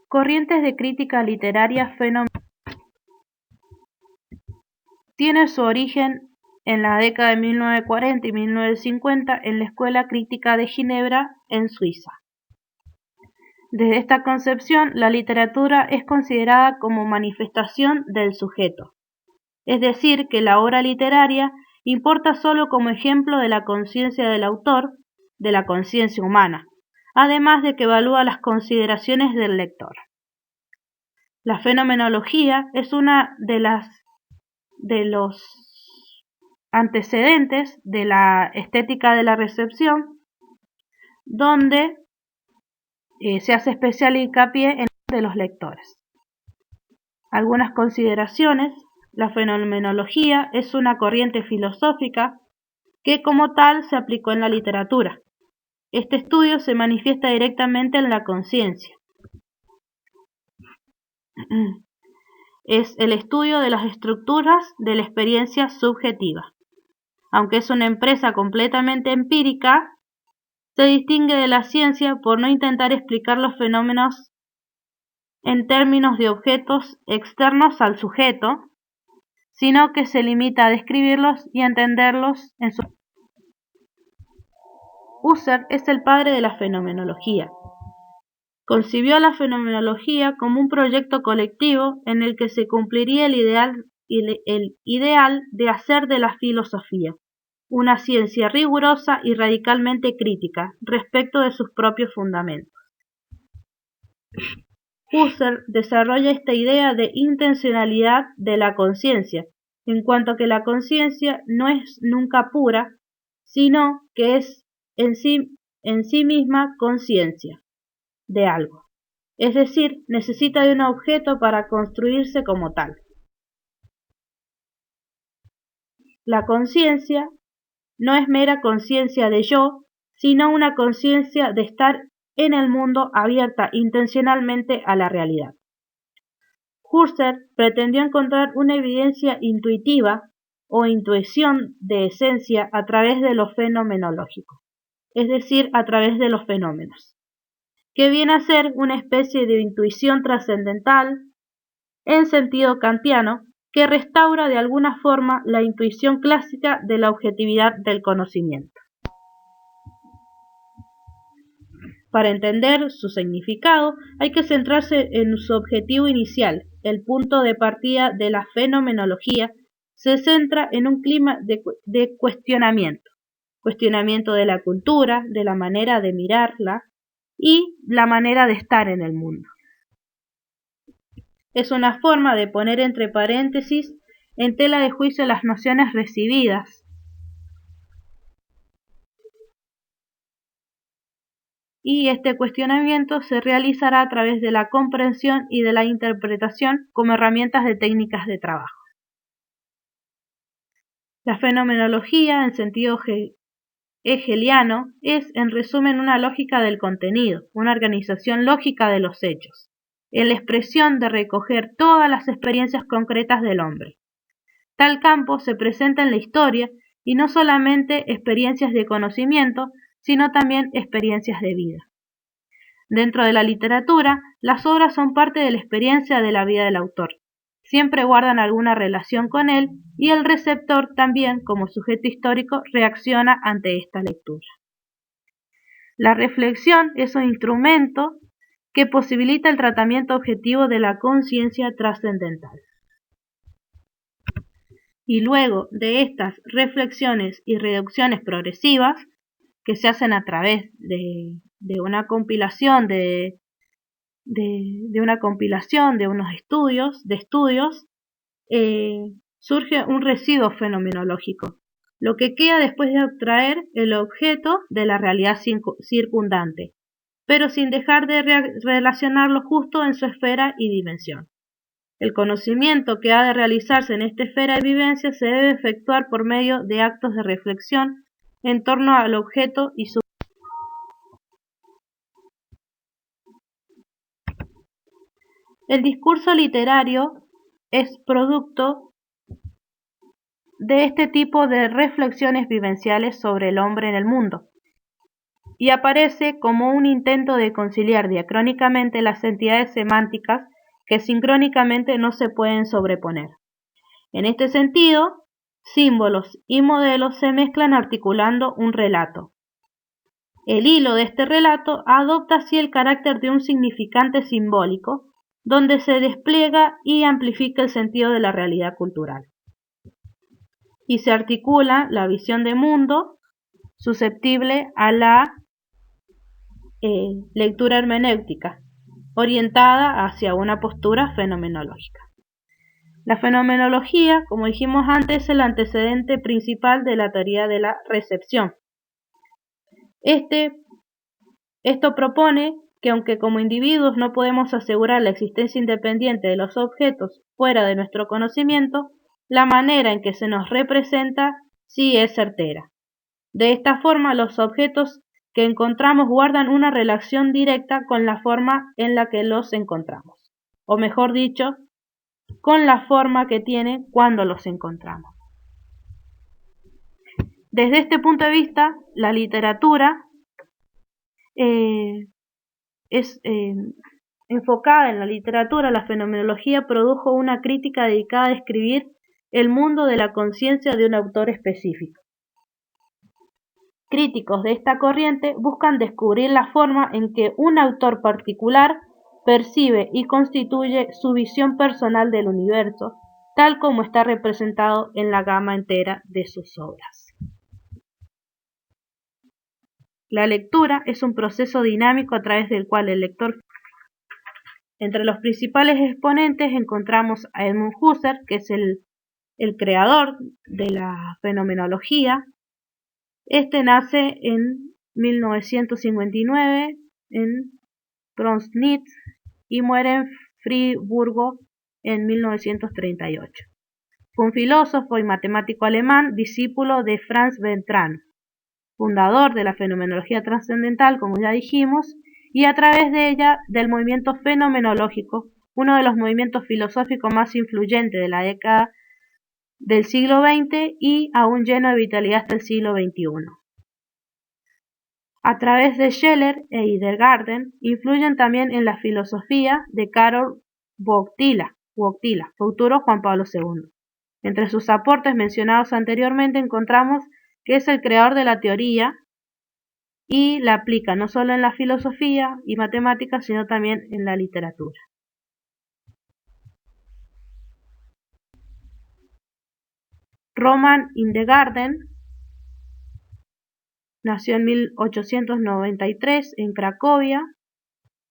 Corrientes de crítica literaria fenomenológica. Tiene su origen en la década de 1940 y 1950 en la Escuela Crítica de Ginebra, en Suiza. Desde esta concepción, la literatura es considerada como manifestación del sujeto, es decir, que la obra literaria importa solo como ejemplo de la conciencia del autor, de la conciencia humana, además de que evalúa las consideraciones del lector. La fenomenología es una de los antecedentes de la estética de la recepción, donde se hace especial hincapié en de los lectores. Algunas consideraciones. La fenomenología es una corriente filosófica que como tal se aplicó en la literatura. Este estudio se manifiesta directamente en la conciencia. Es el estudio de las estructuras de la experiencia subjetiva. Aunque es una empresa completamente empírica, se distingue de la ciencia por no intentar explicar los fenómenos en términos de objetos externos al sujeto, sino que se limita a describirlos y a entenderlos en su... Husserl es el padre de la fenomenología. Concibió la fenomenología como un proyecto colectivo en el que se cumpliría el ideal de hacer de la filosofía una ciencia rigurosa y radicalmente crítica respecto de sus propios fundamentos. Husserl desarrolla esta idea de intencionalidad de la conciencia, en cuanto que la conciencia no es nunca pura, sino que es en sí misma conciencia de algo, es decir, necesita de un objeto para construirse como tal. La conciencia no es mera conciencia de yo, sino una conciencia de estar en el mundo abierta intencionalmente a la realidad. Husserl pretendió encontrar una evidencia intuitiva o intuición de esencia a través de lo fenomenológico, es decir, a través de los fenómenos, que viene a ser una especie de intuición trascendental en sentido kantiano que restaura de alguna forma la intuición clásica de la objetividad del conocimiento. Para entender su significado hay que centrarse en su objetivo inicial. El punto de partida de la fenomenología se centra en un clima de cuestionamiento de la cultura, de la manera de mirarla y la manera de estar en el mundo. Es una forma de poner entre paréntesis en tela de juicio las nociones recibidas y este cuestionamiento se realizará a través de la comprensión y de la interpretación como herramientas de técnicas de trabajo. La fenomenología, en sentido hegeliano, es, en resumen, una lógica del contenido, una organización lógica de los hechos, en la expresión de recoger todas las experiencias concretas del hombre. Tal campo se presenta en la historia y no solamente experiencias de conocimiento, sino también experiencias de vida. Dentro de la literatura, las obras son parte de la experiencia de la vida del autor. Siempre guardan alguna relación con él y el receptor también, como sujeto histórico, reacciona ante esta lectura. La reflexión es un instrumento que posibilita el tratamiento objetivo de la conciencia trascendental. Y luego de estas reflexiones y reducciones progresivas, que se hacen a través de una compilación de unos estudios, surge un residuo fenomenológico, lo que queda después de abstraer el objeto de la realidad circundante, pero sin dejar de relacionarlo justo en su esfera y dimensión. El conocimiento que ha de realizarse en esta esfera de vivencia se debe efectuar por medio de actos de reflexión en torno al objeto y su... El discurso literario es producto de este tipo de reflexiones vivenciales sobre el hombre en el mundo. y aparece como un intento de conciliar diacrónicamente las entidades semánticas que sincrónicamente no se pueden sobreponer. En este sentido, símbolos y modelos se mezclan articulando un relato. El hilo de este relato adopta así el carácter de un significante simbólico, donde se despliega y amplifica el sentido de la realidad cultural. Y se articula la visión de mundo susceptible a la lectura hermenéutica, orientada hacia una postura fenomenológica. La fenomenología, como dijimos antes, es el antecedente principal de la teoría de la recepción. Esto propone que aunque como individuos no podemos asegurar la existencia independiente de los objetos fuera de nuestro conocimiento, la manera en que se nos representa sí es certera. De esta forma, los objetos que encontramos guardan una relación directa con la forma en la que los encontramos, o mejor dicho, con la forma que tienen cuando los encontramos. Desde este punto de vista, la literatura enfocada en la literatura, la fenomenología produjo una crítica dedicada a describir el mundo de la conciencia de un autor específico. Críticos de esta corriente buscan descubrir la forma en que un autor particular percibe y constituye su visión personal del universo, tal como está representado en la gama entera de sus obras. La lectura es un proceso dinámico a través del cual el lector. Entre los principales exponentes encontramos a Edmund Husserl, que es el creador de la fenomenología. Este nace en 1959 en Bronsnitz y muere en Friburgo en 1938. Fue un filósofo y matemático alemán, discípulo de Franz Bertrand, fundador de la fenomenología trascendental, como ya dijimos, y a través de ella del movimiento fenomenológico, uno de los movimientos filosóficos más influyentes de la década del siglo XX y aún lleno de vitalidad hasta el siglo XXI. A través de Scheler e Heidegger influyen también en la filosofía de Karol Wojtyla, futuro Juan Pablo II. Entre sus aportes mencionados anteriormente encontramos que es el creador de la teoría y la aplica no solo en la filosofía y matemáticas, sino también en la literatura. Roman Indegarden nació en 1893 en Cracovia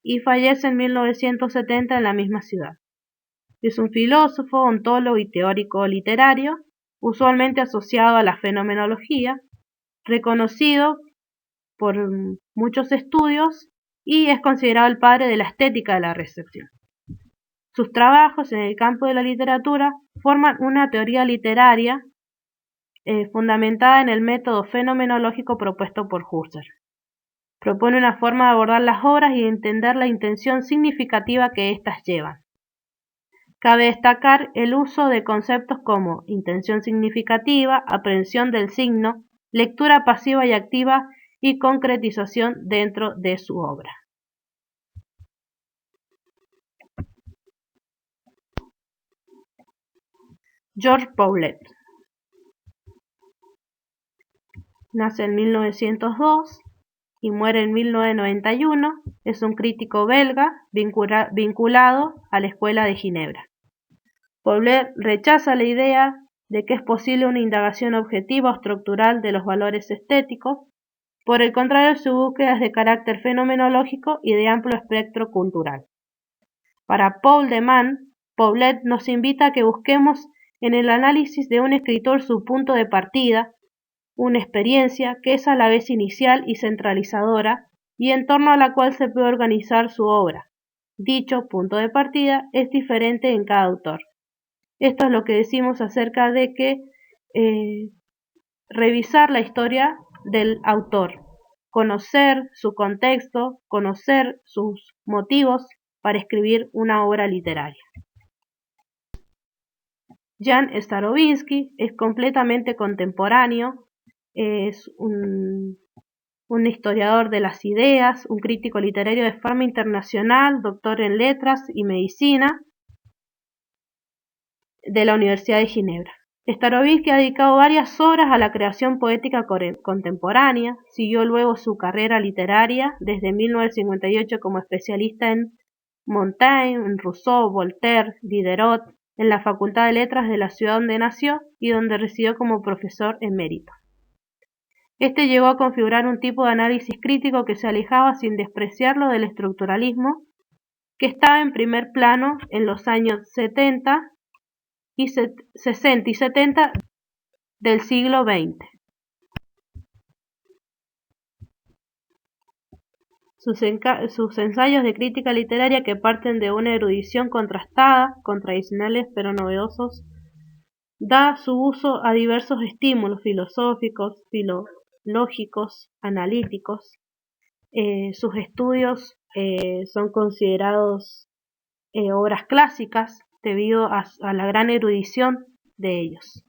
y fallece en 1970 en la misma ciudad. Es un filósofo, ontólogo y teórico literario, usualmente asociado a la fenomenología, reconocido por muchos estudios y es considerado el padre de la estética de la recepción. Sus trabajos en el campo de la literatura forman una teoría literaria fundamentada en el método fenomenológico propuesto por Husserl. Propone una forma de abordar las obras y entender la intención significativa que éstas llevan. Cabe destacar el uso de conceptos como intención significativa, aprehensión del signo, lectura pasiva y activa y concretización dentro de su obra. Georges Paulet nace en 1902 y muere en 1991, es un crítico belga vinculado a la Escuela de Ginebra. Paulet rechaza la idea de que es posible una indagación objetiva o estructural de los valores estéticos. Por el contrario, su búsqueda es de carácter fenomenológico y de amplio espectro cultural. Para Paul de Man, Paulet nos invita a que busquemos en el análisis de un escritor su punto de partida, una experiencia que es a la vez inicial y centralizadora y en torno a la cual se puede organizar su obra. Dicho punto de partida es diferente en cada autor. Esto es lo que decimos acerca de que revisar la historia del autor, conocer su contexto, conocer sus motivos para escribir una obra literaria. Jan Starobinski es completamente contemporáneo, es un un historiador de las ideas, un crítico literario de fama internacional, doctor en letras y medicina de la Universidad de Ginebra. Starobinsky ha dedicado varias obras a la creación poética contemporánea, siguió luego su carrera literaria desde 1958 como especialista en Montaigne, en Rousseau, Voltaire, Diderot, en la Facultad de Letras de la ciudad donde nació y donde residió como profesor emérito. Este llegó a configurar un tipo de análisis crítico que se alejaba sin despreciarlo del estructuralismo, que estaba en primer plano en los años 60 y 60 y 70 del siglo XX. Sus ensayos de crítica literaria, que parten de una erudición contrastada, con tradicionales pero novedosos, da su uso a diversos estímulos filosóficos, filológicos, analíticos. Sus estudios son considerados obras clásicas debido a la gran erudición de ellos.